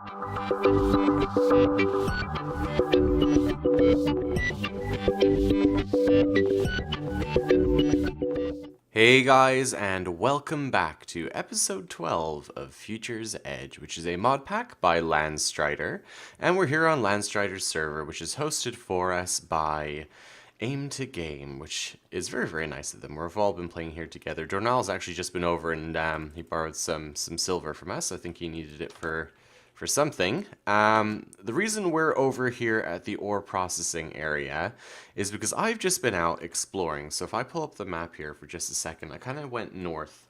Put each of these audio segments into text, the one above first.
Hey guys, and welcome back to episode 12 of Future's Edge, which is a mod pack by Landstrider, and we're here on Landstrider's server, which is hosted for us by Aim to Game, which is very, very nice of them. We've all been playing here together. Dornal's actually just been over and he borrowed some silver from us. I think he needed it for something. The reason we're over here at the ore processing area is because I've just been out exploring. So if I pull up the map here for just a second, I kind of went north.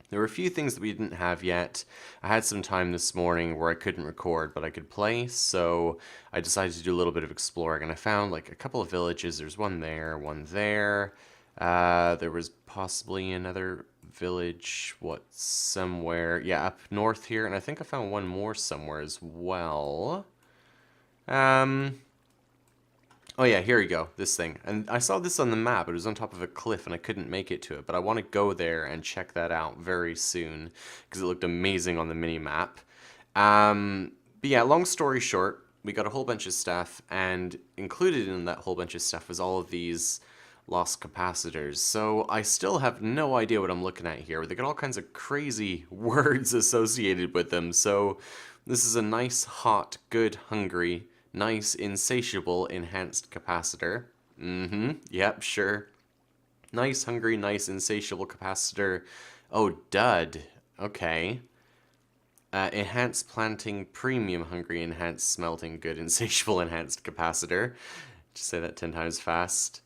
There were a few things that we didn't have yet. I had some time this morning where I couldn't record, but I could play, so I decided to do a little bit of exploring, and I found like a couple of villages. There's one there, one there. There was possibly another village, somewhere, yeah, up north here, and I think I found one more somewhere as well. Oh yeah, here we go, this thing. And I saw this on the map. It was on top of a cliff and I couldn't make it to it, but I want to go there and check that out very soon because it looked amazing on the mini-map. But yeah, long story short, we got a whole bunch of stuff, and included in that whole bunch of stuff was all of these lost capacitors. So I still have no idea what I'm looking at here. They got all kinds of crazy words associated with them. So this is a nice, hot, good, hungry, nice, insatiable, enhanced capacitor. Yep, sure. Nice, hungry, nice, insatiable capacitor. Oh, dud. Okay. Enhanced planting, premium, hungry, enhanced smelting, good, insatiable, enhanced capacitor. Just say that 10 times fast.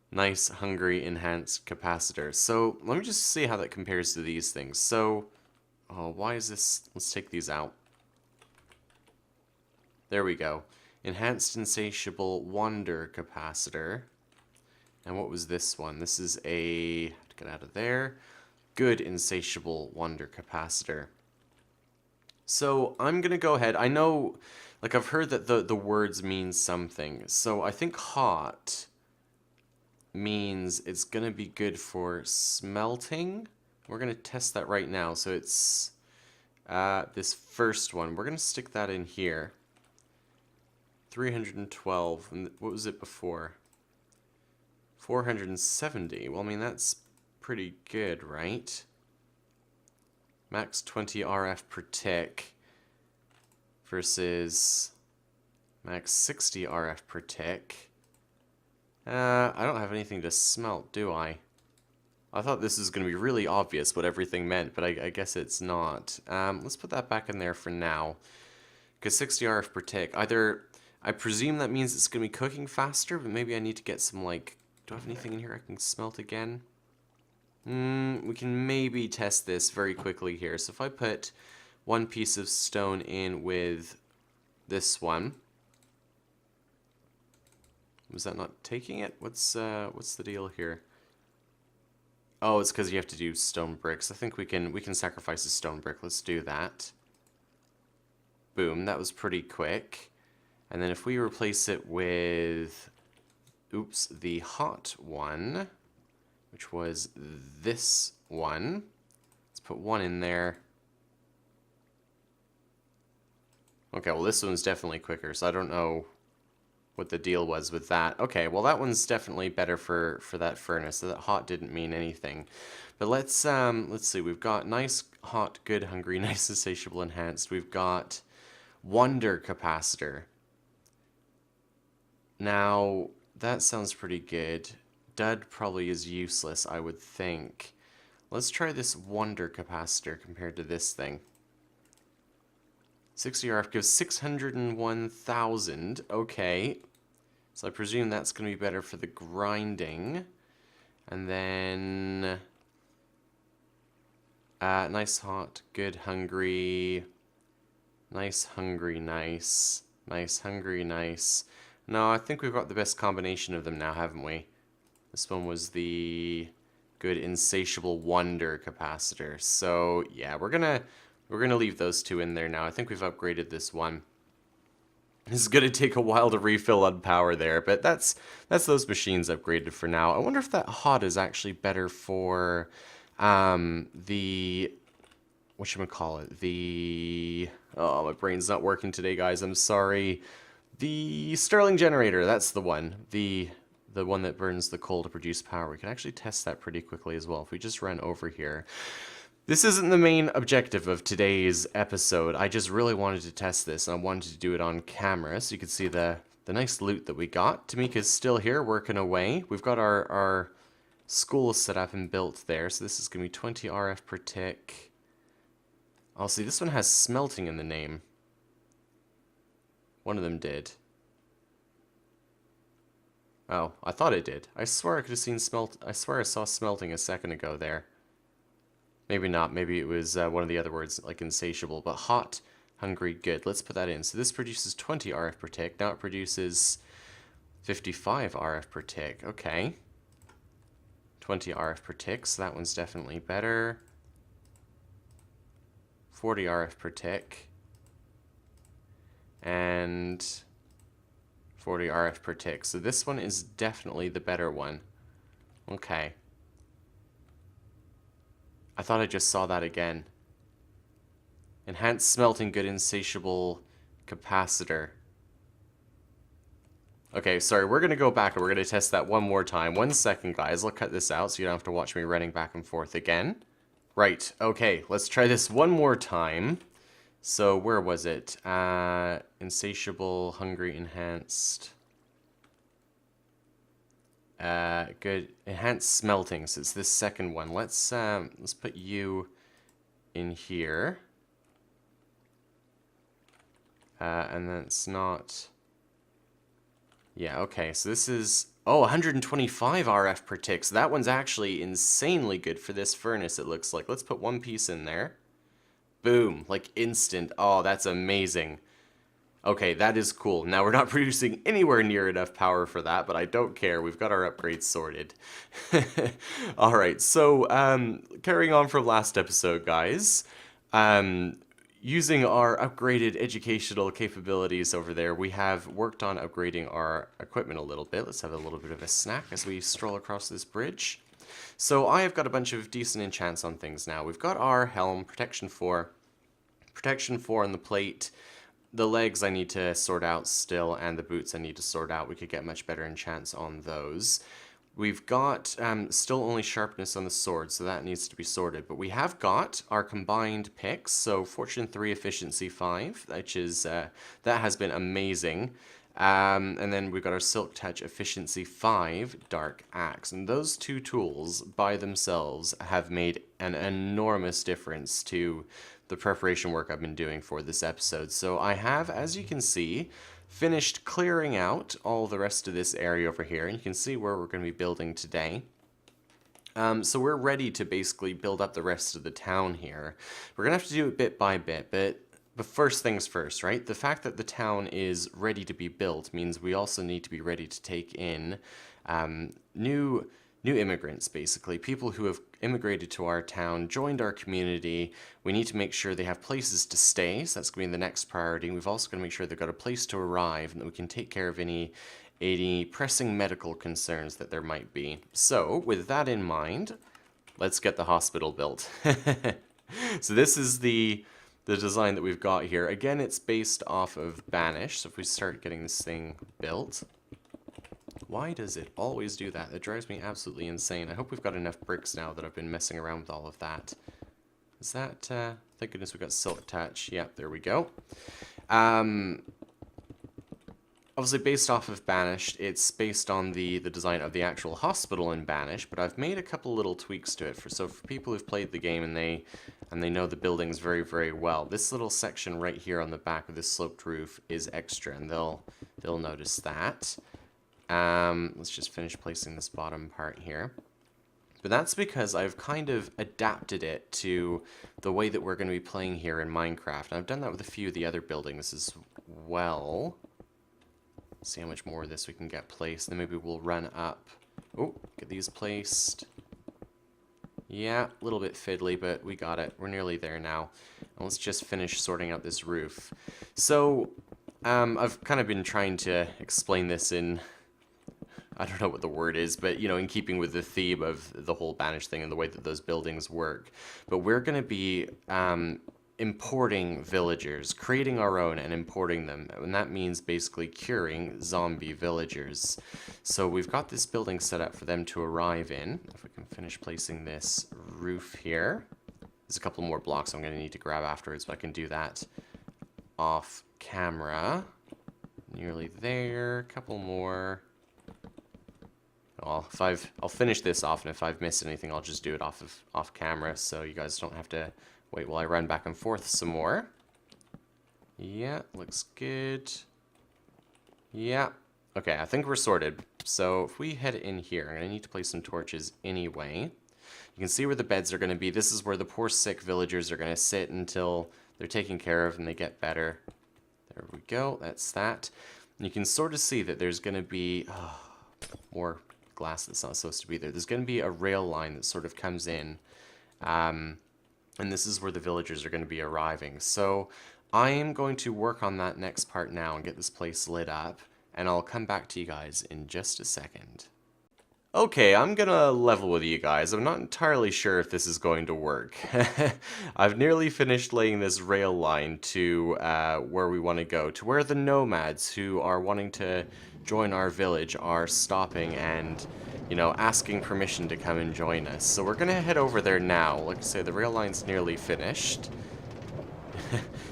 Nice, hungry, enhanced capacitor. So, let me just see how that compares to these things. So, oh, why is this? Let's take these out. There we go. Enhanced insatiable wonder capacitor. And what was this one? This is a, get out of there, good insatiable wonder capacitor. So I'm gonna go ahead. I know, like, I've heard that the words mean something. So I think hot means it's gonna be good for smelting. We're gonna test that right now. So it's this first one. We're gonna stick that in here. 312, and what was it before? 470. Well, I mean, that's pretty good, right? Max 20 RF per tick versus max 60 RF per tick. I don't have anything to smelt, do I? I thought this was going to be really obvious what everything meant, but I guess it's not. Let's put that back in there for now. Because 60 RF per tick, either, I presume that means it's going to be cooking faster, but maybe I need to get some, like, do I have anything in here I can smelt again? We can maybe test this very quickly here. So if I put one piece of stone in with this one, was that not taking it? What's the deal here? Oh, it's because you have to do stone bricks. I think we can sacrifice a stone brick. Let's do that. Boom, that was pretty quick. And then if we replace it with, oops, the hot one, which was this one. Let's put one in there. Okay, well this one's definitely quicker, so I don't know what the deal was with that. Okay, well that one's definitely better for that furnace, so that hot didn't mean anything. But let's see, we've got nice, hot, good, hungry, nice, insatiable, enhanced. We've got wonder capacitor. Now, that sounds pretty good. Dud probably is useless, I would think. Let's try this wonder capacitor compared to this thing. 60 RF gives 601,000. Okay. So I presume that's going to be better for the grinding. And then nice, hot, good, hungry. Nice, hungry, nice. Nice, hungry, nice. No, I think we've got the best combination of them now, haven't we? This one was the good insatiable wonder capacitor. So yeah, we're gonna leave those two in there now. I think we've upgraded this one. This is gonna take a while to refill on power there, but that's those machines upgraded for now. I wonder if that hot is actually better for the whatchamacallit, the Oh, my brain's not working today, guys. I'm sorry. The Stirling generator, that's the one. The one that burns the coal to produce power. We can actually test that pretty quickly as well. If we just run over here. This isn't the main objective of today's episode. I just really wanted to test this, and I wanted to do it on camera so you can see the nice loot that we got. Tamika's still here working away. We've got our school set up and built there, so this is going to be 20 RF per tick. Oh, see, this one has smelting in the name. One of them did. Oh, I thought it did. I swear I could have seen I swear I saw smelting a second ago there. Maybe not. Maybe it was one of the other words, like insatiable. But hot, hungry, good. Let's put that in. So this produces 20 RF per tick. Now it produces 55 RF per tick. Okay. 20 RF per tick, so that one's definitely better. 40 RF per tick. And 40 RF per tick. So this one is definitely the better one. Okay. I thought I just saw that again. Enhanced smelting, good, insatiable capacitor. Okay, sorry, we're going to go back and we're going to test that one more time. 1 second, guys. I'll cut this out so you don't have to watch me running back and forth again. Right, okay, let's try this one more time. So, where was it? Insatiable, hungry, enhanced. Good. Enhanced smelting, so it's this second one. Let's put you in here. And then it's not... Yeah, okay, so this is... Oh, 125 RF per tick. So that one's actually insanely good for this furnace, it looks like. Let's put one piece in there. Boom, like instant. Oh, that's amazing. Okay, that is cool. Now, we're not producing anywhere near enough power for that, but I don't care. We've got our upgrades sorted. Alright, so, carrying on from last episode, guys. Using our upgraded educational capabilities over there, we have worked on upgrading our equipment a little bit. Let's have a little bit of a snack as we stroll across this bridge. So I have got a bunch of decent enchants on things now. We've got our helm, protection 4 on the plate. The legs I need to sort out still, and the boots I need to sort out. We could get much better enchants on those. We've got still only sharpness on the sword, so that needs to be sorted. But we have got our combined picks, so Fortune 3, Efficiency 5, which is, that has been amazing. And then we've got our Silk Touch Efficiency 5 Dark Axe. And those two tools by themselves have made an enormous difference to the preparation work I've been doing for this episode. So I have, as you can see, finished clearing out all the rest of this area over here, and you can see where we're going to be building today. So we're ready to basically build up the rest of the town here. We're going to have to do it bit by bit, but first things first, right? The fact that the town is ready to be built means we also need to be ready to take in new immigrants, basically. People who have immigrated to our town, joined our community. We need to make sure they have places to stay, so that's going to be the next priority. We've also got to make sure they've got a place to arrive and that we can take care of any pressing medical concerns that there might be. So, with that in mind, let's get the hospital built. So this is the design that we've got here. Again, it's based off of Banish, so if we start getting this thing built... Why does it always do that? It drives me absolutely insane. I hope we've got enough bricks now that I've been messing around with all of that. Is that, thank goodness we got Silk Touch. Yep, there we go. Obviously based off of Banished, it's based on the design of the actual hospital in Banished, but I've made a couple little tweaks to it. So for people who've played the game and they know the buildings very, very well, this little section right here on the back of this sloped roof is extra, and they'll notice that. Let's just finish placing this bottom part here. But that's because I've kind of adapted it to the way that we're going to be playing here in Minecraft. And I've done that with a few of the other buildings as well. See how much more of this we can get placed. Then maybe we'll run up. Oh, get these placed. Yeah, a little bit fiddly, but we got it. We're nearly there now. And let's just finish sorting out this roof. So, I've kind of been trying to explain this in... I don't know what the word is, but, you know, in keeping with the theme of the whole Banish thing and the way that those buildings work. But we're going to be importing villagers, creating our own and importing them. And that means basically curing zombie villagers. So we've got this building set up for them to arrive in. If we can finish placing this roof here. There's a couple more blocks I'm going to need to grab afterwards, but I can do that off camera. Nearly there. A couple more. Well, I'll finish this off, and if I've missed anything, I'll just do it off camera, so you guys don't have to wait while I run back and forth some more. Yeah, looks good. Yeah. Okay, I think we're sorted. So if we head in here, I'm going to need to place some torches anyway. You can see where the beds are going to be. This is where the poor sick villagers are going to sit until they're taken care of and they get better. There we go. That's that. And you can sort of see that there's going to be more glass that's not supposed to be there. There's going to be a rail line that sort of comes in. And this is where the villagers are going to be arriving. So I am going to work on that next part now and get this place lit up. And I'll come back to you guys in just a second. Okay, I'm gonna level with you guys. I'm not entirely sure if this is going to work. I've nearly finished laying this rail line to where we want to go, to where the nomads who are wanting to join our village are stopping and, you know, asking permission to come and join us. So we're gonna head over there now. Like I say, the rail line's nearly finished.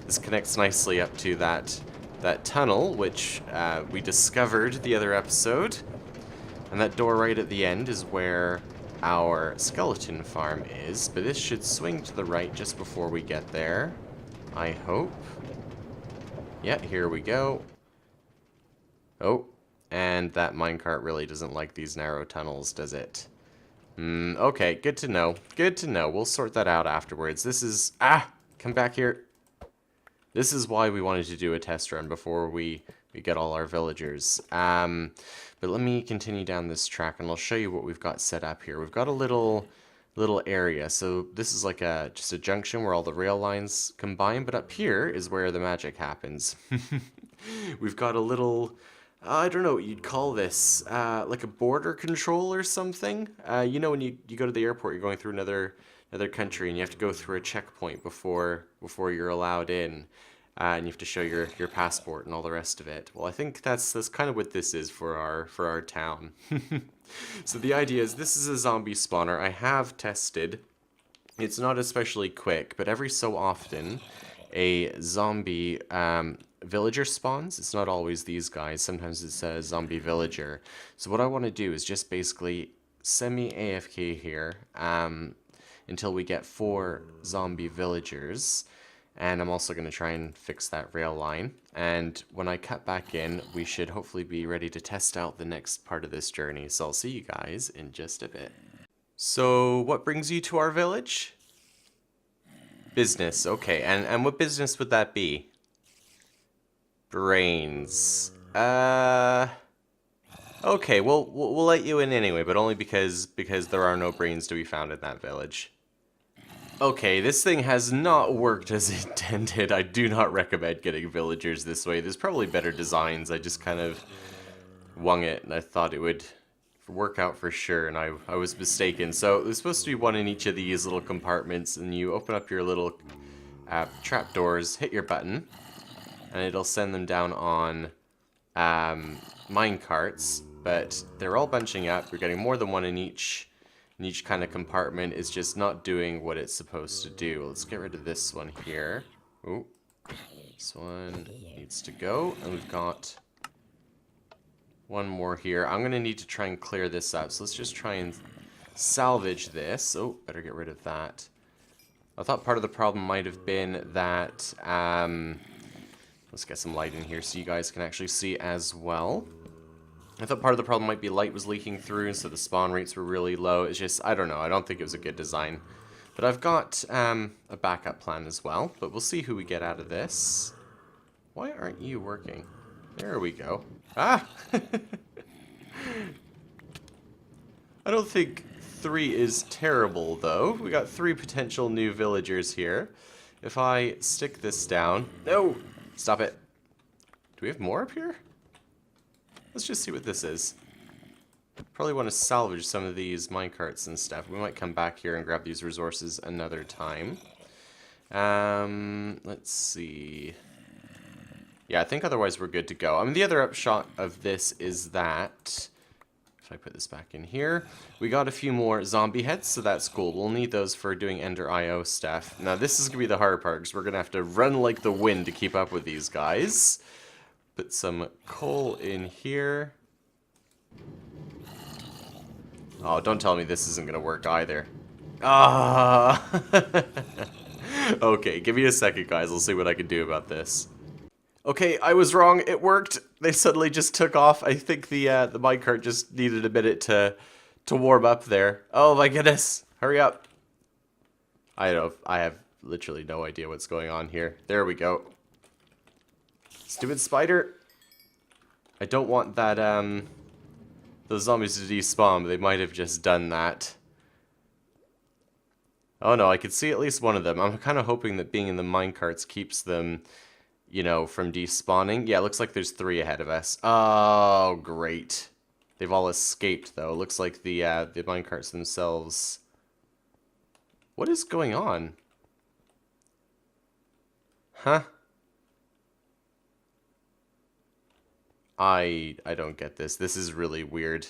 This connects nicely up to that tunnel, which we discovered the other episode. And that door right at the end is where our skeleton farm is, but this should swing to the right just before we get there, I hope. Yeah, here we go. Oh, and that minecart really doesn't like these narrow tunnels, does it? Okay, good to know. Good to know. We'll sort that out afterwards. This is... come back here. This is why we wanted to do a test run before we get all our villagers. But let me continue down this track and I'll show you what we've got set up here. We've got a little area. So this is like just a junction where all the rail lines combine, but up here is where the magic happens. We've got a little, I don't know what you'd call this, like a border control or something. You know when you go to the airport, you're going through another country and you have to go through a checkpoint before you're allowed in. And you have to show your passport and all the rest of it. Well, I think that's kind of what this is for our town. So the idea is this is a zombie spawner. I have tested. It's not especially quick, but every so often a zombie villager spawns. It's not always these guys. Sometimes it's a zombie villager. So what I want to do is just basically semi-AFK here until we get 4 zombie villagers. And I'm also going to try and fix that rail line. And when I cut back in, we should hopefully be ready to test out the next part of this journey. So I'll see you guys in just a bit. So what brings you to our village? Business, okay. And what business would that be? Brains. Okay, we'll let you in anyway, but only because there are no brains to be found in that village. Okay, this thing has not worked as intended. I do not recommend getting villagers this way. There's probably better designs. I just kind of wung it, and I thought it would work out for sure, and I was mistaken. So there's supposed to be one in each of these little compartments, and you open up your little trapdoors, hit your button, and it'll send them down on mine carts, but they're all bunching up. You're getting more than one in each. And each kind of compartment is just not doing what it's supposed to do. Let's get rid of this one here. Ooh, this one needs to go. And we've got one more here. I'm going to need to try and clear this up. So let's just try and salvage this. Oh, better get rid of that. I thought part of the problem might have been that... let's get some light in here so you guys can actually see as well. I thought part of the problem might be light was leaking through, so the spawn rates were really low. It's just, I don't know, I don't think it was a good design. But I've got a backup plan as well, but we'll see who we get out of this. Why aren't you working? There we go. Ah! I don't think 3 is terrible, though. We got 3 potential new villagers here. If I stick this down... No! Stop it. Do we have more up here? Let's just see what this is. Probably want to salvage some of these minecarts and stuff. We might come back here and grab these resources another time. Let's see. Yeah, I think otherwise we're good to go. I mean, the other upshot of this is that, if I put this back in here, we got a few more zombie heads, so that's cool. We'll need those for doing Ender IO stuff. Now, this is going to be the hard part, because we're going to have to run like the wind to keep up with these guys. Put some coal in here. Oh, don't tell me this isn't going to work either. Ah! Okay, give me a second, guys. I'll see what I can do about this. Okay, I was wrong. It worked. They suddenly just took off. I think the minecart just needed a minute to warm up there. Oh my goodness! Hurry up! I have literally no idea what's going on here. There we go. Stupid spider. I don't want that those zombies to despawn, but they might have just done that. Oh no, I could see at least one of them. I'm kind of hoping that being in the minecarts keeps them, you know, from despawning. Yeah, it looks like there's 3 ahead of us. Oh, great. They've all escaped, though. It looks like the minecarts themselves... What is going on? Huh? I don't get this. This is really weird.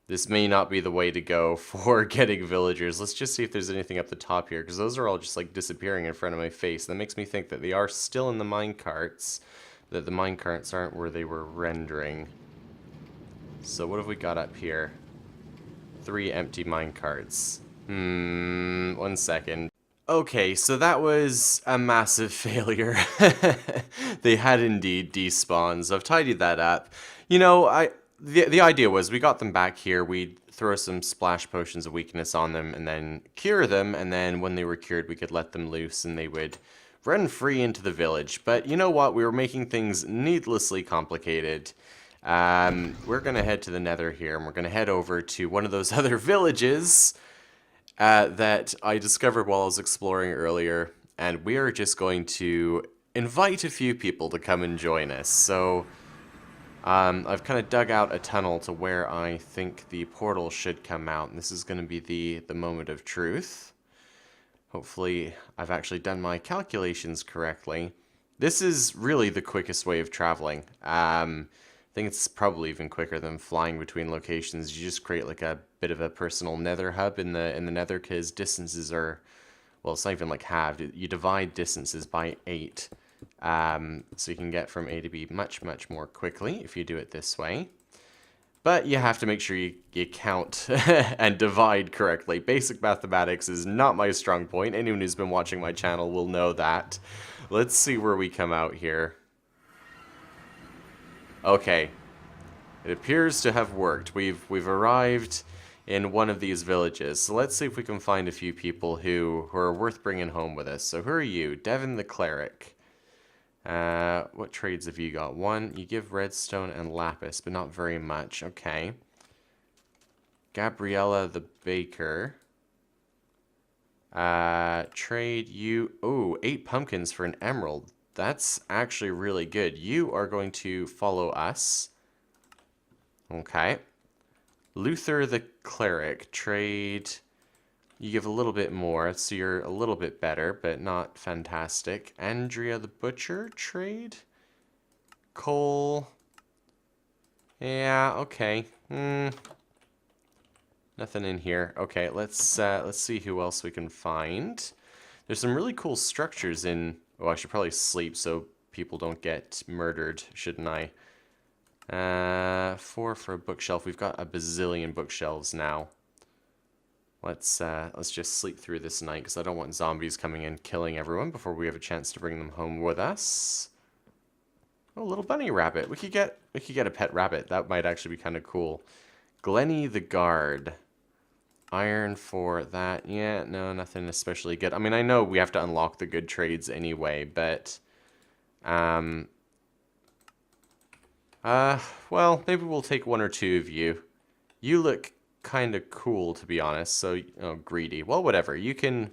This may not be the way to go for getting villagers. Let's just see if there's anything up the top here, because those are all just like disappearing in front of my face. That makes me think that they are still in the minecarts, that the minecarts aren't where they were rendering. So what have we got up here? 3 empty minecarts. 1 second. Okay, so that was a massive failure. They had indeed despawned, so I've tidied that up. You know, the idea was we got them back here, we'd throw some splash potions of weakness on them and then cure them, and then when they were cured we could let them loose and they would run free into the village. But you know what, we were making things needlessly complicated. We're going to head to the nether here, and we're going to head over to one of those other villages that I discovered while I was exploring earlier, and we are just going to invite a few people to come and join us. So I've kind of dug out a tunnel to where I think the portal should come out, and this is going to be the moment of truth. Hopefully I've actually done my calculations correctly. This is really the quickest way of traveling. I think it's probably even quicker than flying between locations. You just create like a bit of a personal nether hub in the nether, because distances are, well, it's not even like halved. You divide distances by 8. So you can get from A to B much more quickly if you do it this way. But you have to make sure you count and divide correctly. Basic mathematics is not my strong point. Anyone who's been watching my channel will know that. Let's see where we come out here. Okay, it appears to have worked. We've arrived in one of these villages. So let's see if we can find a few people who are worth bringing home with us. So who are you? Devin the Cleric. What trades have you got? 1, you give redstone and lapis, but not very much. Okay. Gabriella the Baker. Trade you... Oh, 8 pumpkins for an emerald. That's actually really good. You are going to follow us. Okay. Luther the Cleric. Trade. You give a little bit more, so you're a little bit better, but not fantastic. Andrea the Butcher. Trade. Cole. Yeah, okay. Nothing in here. Okay, let's see who else we can find. There's some really cool structures in... Oh, I should probably sleep so people don't get murdered, shouldn't I? 4 for a bookshelf. We've got a bazillion bookshelves now. Let's just sleep through this night, because I don't want zombies coming in killing everyone before we have a chance to bring them home with us. Oh, little bunny rabbit. We could get a pet rabbit. That might actually be kind of cool. Glenny the Guard. Iron for that. Yeah, no, nothing especially good. I mean, I know we have to unlock the good trades anyway, but... well, maybe we'll take 1 or 2 of you. You look kind of cool, to be honest, so... Oh, greedy. Well, whatever. You can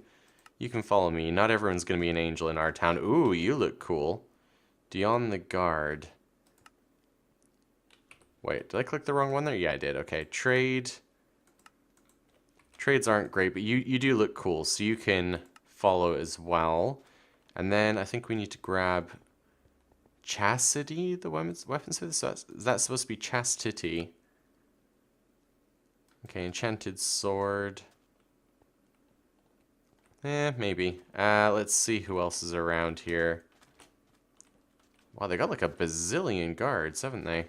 follow me. Not everyone's gonna be an angel in our town. Ooh, you look cool. Dion the Guard. Wait, did I click the wrong one there? Yeah, I did. Okay, trade... Trades aren't great, but you do look cool, so you can follow as well. And then I think we need to grab Chastity, the weaponsmith. So is that supposed to be Chastity? Okay, enchanted sword. Maybe. Let's see who else is around here. Wow, they got like a bazillion guards, haven't they?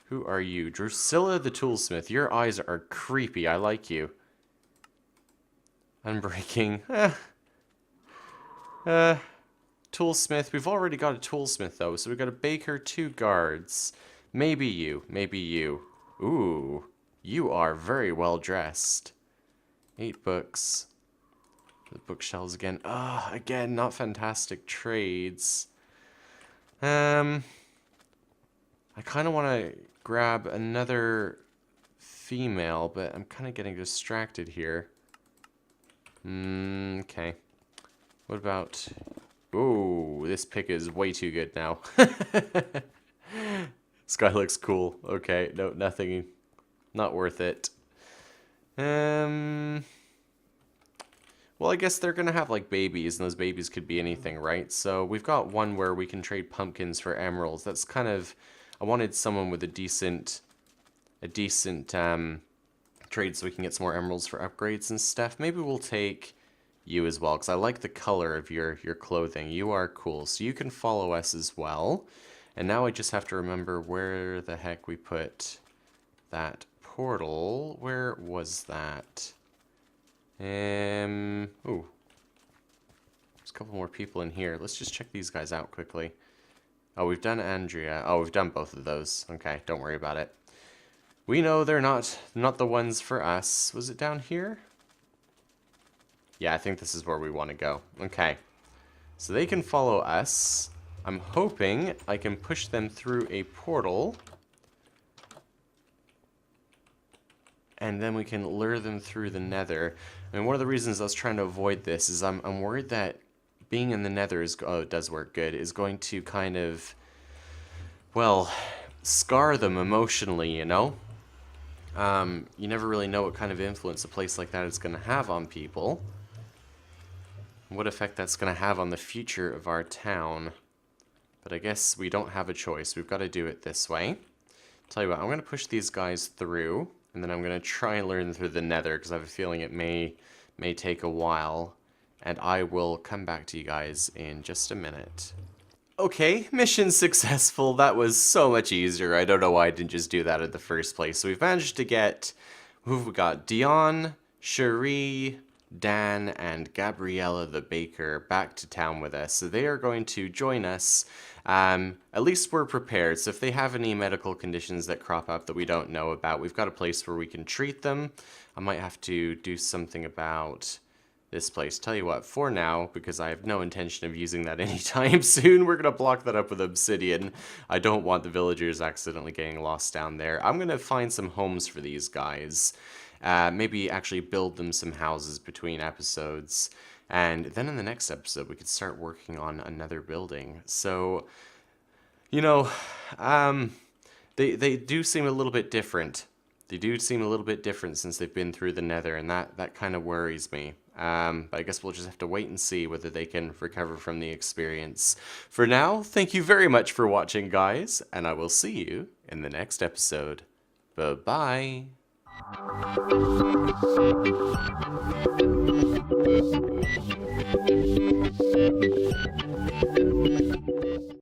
Who are you? Drusilla the Toolsmith. Your eyes are creepy. I like you. Unbreaking. Toolsmith. We've already got a Toolsmith, though. So we've got a Baker, 2 guards. Maybe you. Maybe you. Ooh. You are very well dressed. 8 books. The bookshelves again. Again, not fantastic trades. I kind of want to grab another female, but I'm kind of getting distracted here. Okay. What about... Ooh, this pick is way too good now. This guy looks cool. Okay, no, nothing. Not worth it. Well, I guess they're gonna have like babies, and those babies could be anything, right? So we've got one where we can trade pumpkins for emeralds. That's kind of... I wanted someone with a decent trade so we can get some more emeralds for upgrades and stuff. Maybe we'll take you as well, because I like the color of your clothing. You are cool, so you can follow us as well. And now I just have to remember where the heck we put that portal. Where was that? Ooh. There's a couple more people in here. Let's just check these guys out quickly. Oh, we've done Andrea. Oh, we've done both of those. Okay, don't worry about it. We know they're not the ones for us. Was it down here? Yeah, I think this is where we want to go. Okay. So they can follow us. I'm hoping I can push them through a portal. And then we can lure them through the nether. And one of the reasons I was trying to avoid this is I'm worried that being in the nether is... Oh, it does work good. Is going to kind of... Well, scar them emotionally, you know? You never really know what kind of influence a place like that is going to have on people. What effect that's going to have on the future of our town. But I guess we don't have a choice. We've got to do it this way. Tell you what, I'm going to push these guys through. And then I'm going to try and learn through the nether, because I have a feeling it may take a while. And I will come back to you guys in just a minute. Okay, mission successful. That was so much easier. I don't know why I didn't just do that in the first place. So we've managed to get... Who've we got? Dion, Cherie, Dan, and Gabriella the Baker back to town with us. So they are going to join us. At least we're prepared. So if they have any medical conditions that crop up that we don't know about, we've got a place where we can treat them. I might have to do something about this place. Tell you what, for now, because I have no intention of using that anytime soon, we're going to block that up with obsidian. I don't want the villagers accidentally getting lost down there. I'm going to find some homes for these guys. Maybe actually build them some houses between episodes. And then in the next episode, we could start working on another building. So, you know, they do seem a little bit different. They do seem a little bit different since they've been through the nether, and that kind of worries me. But I guess we'll just have to wait and see whether they can recover from the experience. For now, thank you very much for watching, guys, and I will see you in the next episode. Bye-bye.